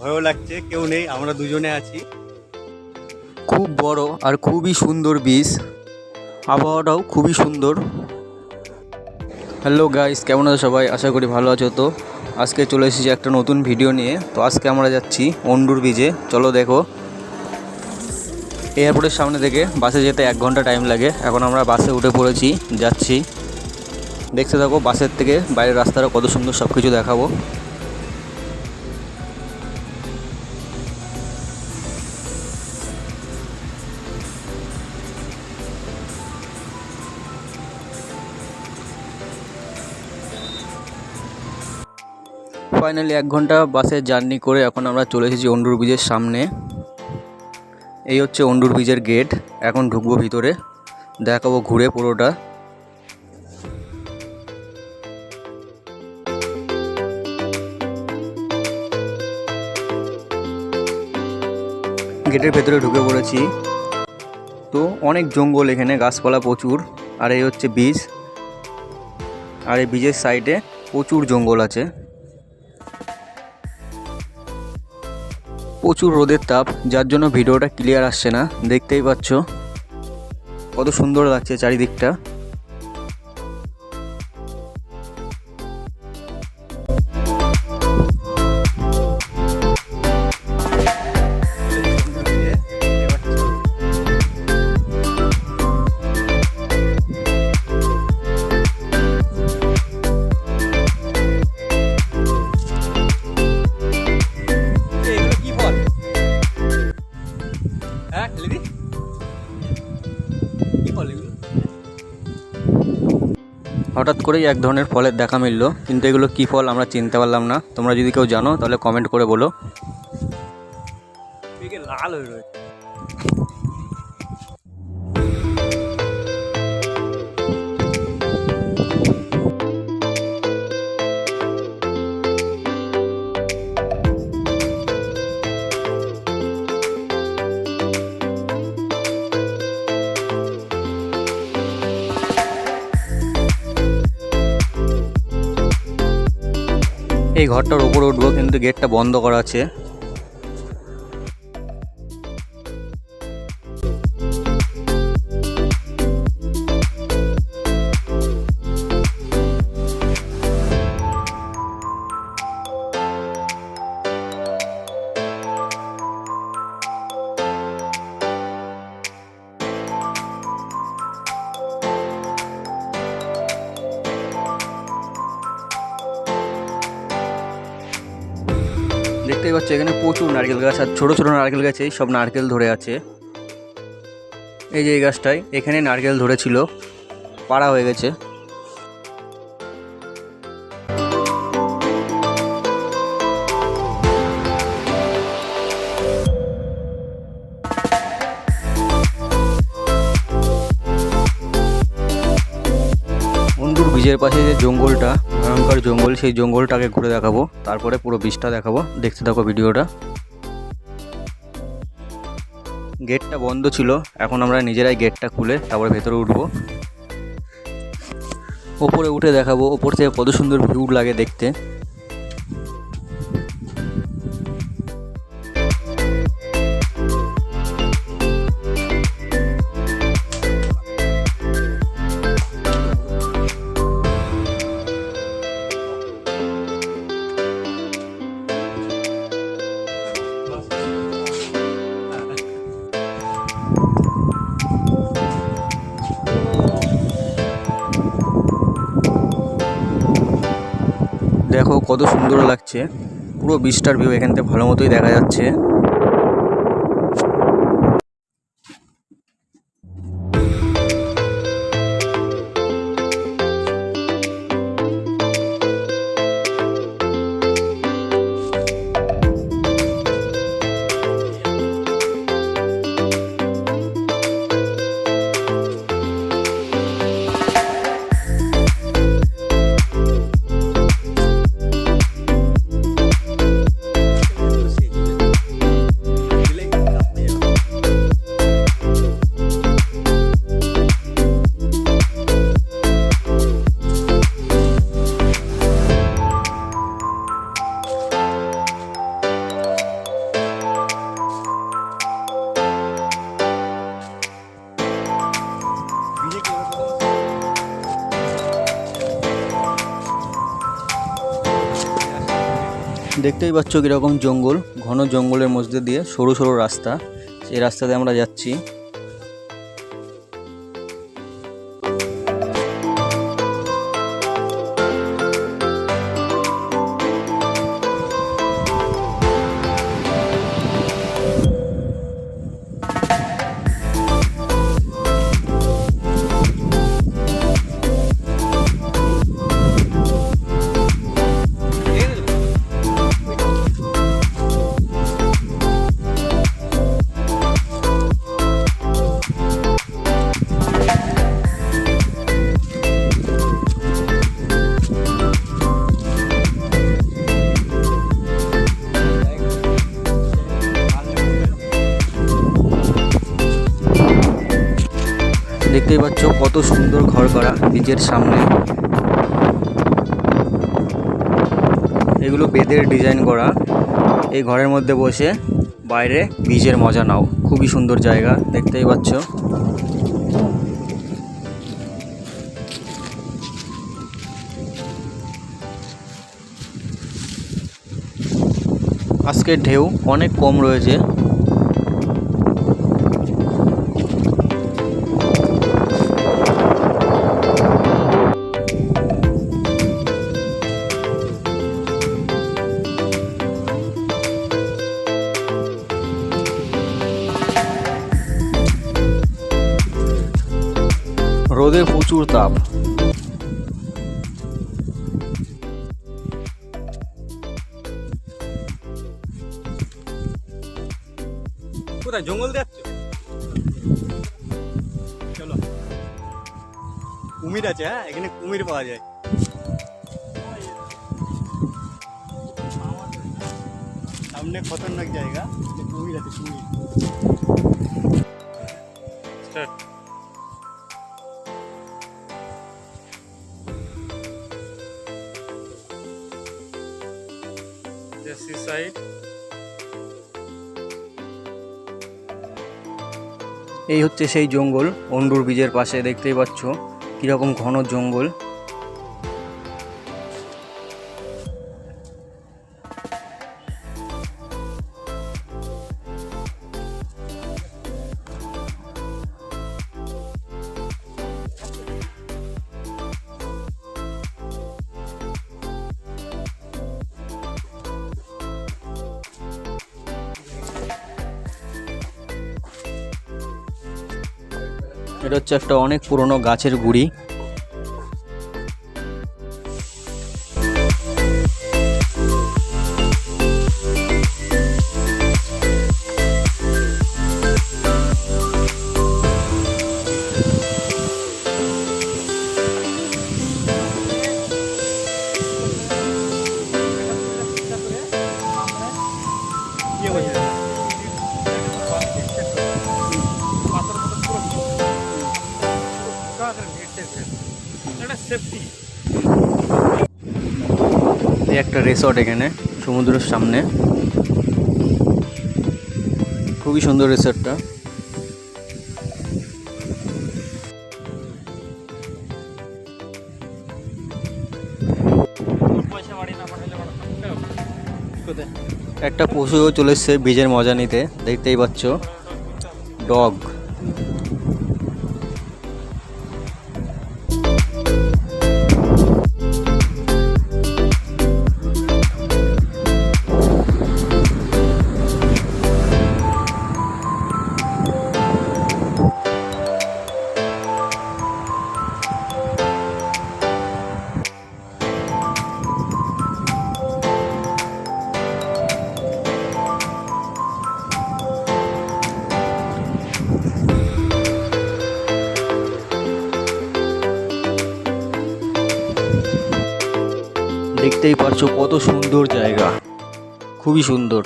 ভয়ও লাগছে, কেউ নেই, আমরা দুজনে আছি। খুব বড় আর খুবই সুন্দর বীজ, আবহাওয়াটাও খুবই সুন্দর। হ্যালো গাইস, কেমন আছো সবাই? আশা করি ভালো আছো। তো আজকে চলে এসেছি একটা নতুন ভিডিও নিয়ে। তো আজকে আমরা যাচ্ছি অন্ডুর বীজে। চলো দেখো, এয়ারপোর্টের সামনে থেকে বাসে যেতে 1 ঘন্টা টাইম লাগে। এখন আমরা বাসে উঠে পড়েছি, যাচ্ছি। দেখতে থাকো, বাসের থেকে বাইরের রাস্তাটা কত সুন্দর, সব কিছু দেখাবো। ফাইনালি 1 ঘন্টা বাসে জার্নি করে এখন আমরা চলে এসেছি অন্ডুর ব্রিজের সামনে। এই হচ্ছে অন্ডুর ব্রিজের গেট। এখন ঢুকবো ভিতরে, দেখাবো ঘুরে পুরোটা। গেটের ভেতরে ঢুকে পড়েছি। তো অনেক জঙ্গল, এখানে গাছপালা প্রচুর। আর এই হচ্ছে ব্রিজ, আর এই ব্রিজের সাইডে প্রচুর জঙ্গল আছে। প্রচুর রোদের তাপ, যার জন্য ভিডিওটা ক্লিয়ার আসছে না। দেখতেই পাচ্ছ কত সুন্দর লাগছে চারিদিকটা। হঠাৎ করেই এক ধরনের ফলের দেখা মিলল, কিন্তু এগুলো কী ফল আমরা চিনতে পারলাম না। তোমরা যদি কেউ জানো তাহলে কমেন্ট করে বলো। লাল হয়ে রয়েছে। এই ঘরটার উপরে উঠবো, কিন্তু গেটটা বন্ধ করা আছে। দেখতেই পাচ্ছ এখানে প্রচুর নারকেল গাছ, আর ছোটো ছোটো নারকেল গাছে সব নারকেল ধরে আছে। এই যে এই গাছটায় এখানে নারকেল ধরেছিল, পাড়া হয়ে গেছে। অন্ডুর ব্রিজের পাশে যে জঙ্গলটা, ভয়ঙ্কর জঙ্গল, সেই জঙ্গলটাকে ঘুরে দেখাবো, তারপরে পুরো ব্রিজটা দেখাবো। দেখতে থাকো ভিডিওটা। গেটটা বন্ধ ছিল, এখন আমরা নিজেরাই গেটটা খুলে তারপরে ভেতরে উঠবো। ওপরে উঠে দেখাবো ওপর থেকে কত সুন্দর ভিউ লাগে দেখতে। দেখো কত সুন্দর লাগছে, পুরো ব্রিজটার ভিউ এখান থেকে ভালো মতোই দেখা যাচ্ছে। দেখতেই পাচ্ছ কীরকম জঙ্গল, ঘন জঙ্গলের মধ্যে দিয়ে সরু সরু রাস্তা, সেই রাস্তাতে আমরা যাচ্ছি। দেখতেই পাচ্ছ কত সুন্দর ঘর করা ব্রিজের সামনে। এগুলো বেতের ডিজাইন করা। এই ঘরের মধ্যে বসে বাইরে ব্রিজের মজা নাও। খুবই সুন্দর জায়গা, দেখতেই পাচ্ছ। আজকের ঢেউ অনেক কম রয়েছে। রোদে প্রচুর তাপ। কোথায় জঙ্গল যাচ্ছ? চলো, কুমির আছে। হ্যাঁ, এখানে কুমির পাওয়া যায়। সামনে খতরনাক জায়গা, কুমির আছে। কুমির স্টার্ট। সাইড এই হচ্ছে সেই জঙ্গল অন্ডুর ব্রিজের পাশে। দেখতেই পাচ্ছ কীরকম ঘন জঙ্গল। এটা হচ্ছে একটা অনেক পুরনো গাছের গুড়ি। এই একটা রিসর্ট এখানে সমুদ্রের সামনে। খুবই সুন্দর রিসর্টটা। একটা পশুও চলে এসছে ব্রিজের মজা নিতে, দেখতেই পাচ্ছ, ডগ। দেখতেই পারছো কত সুন্দর জায়গা, খুবই সুন্দর।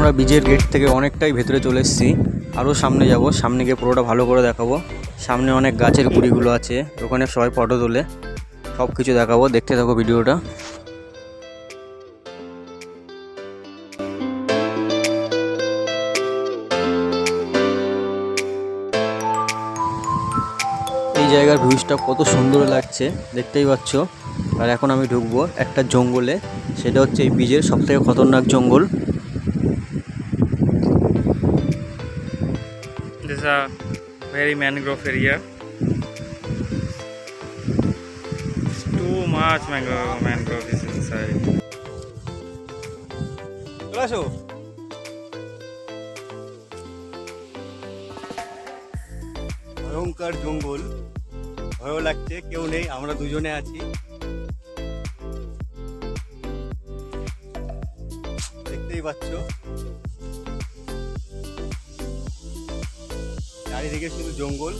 আমরা ব্রিজের গেট থেকে অনেকটাই ভেতরে চলে এসেছি। আরও সামনে যাব, সামনে গিয়ে পুরোটা ভালো করে দেখাবো। সামনে অনেক গাছের গুঁড়িগুলো আছে, ওখানে সবাই ফটো তোলে, সব কিছু দেখাবো, দেখতে থাকো ভিডিওটা। এই জায়গার ভিউজটা কত সুন্দর লাগছে দেখতেই পাচ্ছ। আর এখন আমি ঢুকবো একটা জঙ্গলে, সেটা হচ্ছে এই ব্রিজের সবথেকে খতরনাক জঙ্গল। This is a very mangrove area. It's too much mangrove is inside. আসো। ভয়ঙ্কর জঙ্গল, ভয় লাগছে, কেউ নেই, আমরা দুজনে আছি। দেখতেই পাচ্ছ চারিদিকে শুধু জঙ্গল।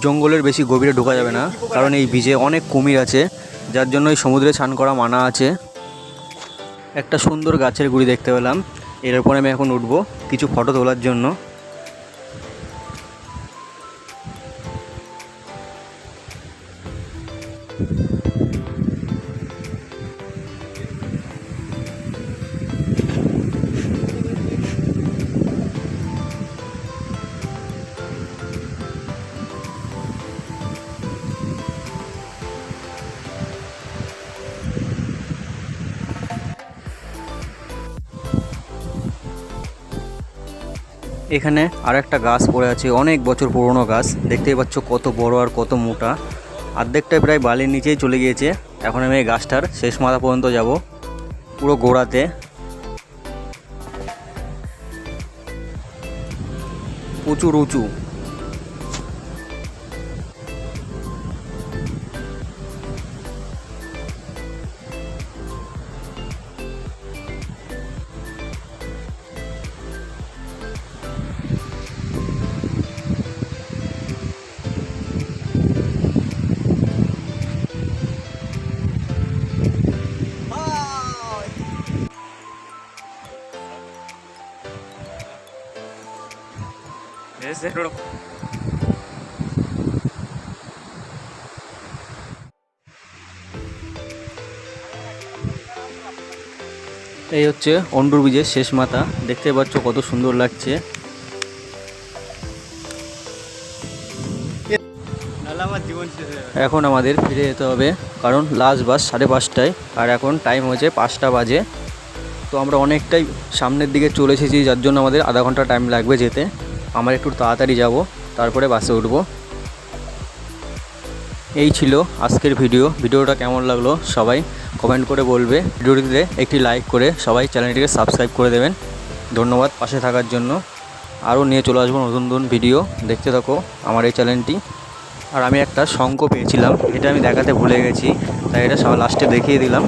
জঙ্গলের বেশি গভীরে ঢোকা যাবে না, কারণ এই ব্রিজে অনেক কুমির আছে, যার জন্য এই সমুদ্রে স্নান করা মানা আছে। একটা সুন্দর গাছের গুঁড়ি দেখতে পেলাম, এর উপরে আমি এখন উঠবো কিছু ফটো তোলার জন্য। এখানে আর একটা গাছ পড়ে আছে, অনেক বছর পুরনো গাছ, দেখতেই পাচ্ছ কত বড় আর কত মোটা। অর্ধেকটাই প্রায় বালির নিচেই চলে গিয়েছে। এখন আমি এই গাছটার শেষ মাথা পর্যন্ত যাব, পুরো গোড়াতে। প্রচুর উঁচু। Yes, sir. এই হচ্ছে অন্ডুর ব্রিজের শেষ মাথা, দেখতে পাচ্ছ কত সুন্দর লাগছে। আমার জীবন শেষ হয়ে যাবে। এখন আমাদের ফিরে যেতে হবে, কারণ লাস্ট বাস 5:30, আর এখন টাইম হয়েছে 5টা বাজে। তো আমরা অনেকটাই সামনের দিকে চলে এসেছি, যার জন্য আমাদের আধা ঘন্টা টাইম লাগবে যেতে। আমরা একটু তাড়াতাড়ি যাব, তারপরে বাসে উঠব। এই ছিল আজকের ভিডিওটা কেমন লাগলো সবাই কমেন্ট করে বলবে। ভিডিওটিতে একটি লাইক করে সবাই চ্যানেলটিকে সাবস্ক্রাইব করে দেবেন। ধন্যবাদ পাশে থাকার জন্য। আরও নিয়ে চলে আসবো নতুন নতুন ভিডিও, দেখতে থাকো আমার এই চ্যানেলটি। আর আমি একটা শঙ্খ পেয়েছিলাম, এটা আমি দেখাতে ভুলে গেছি, তাই এটা সবার লাস্টে দেখিয়ে দিলাম।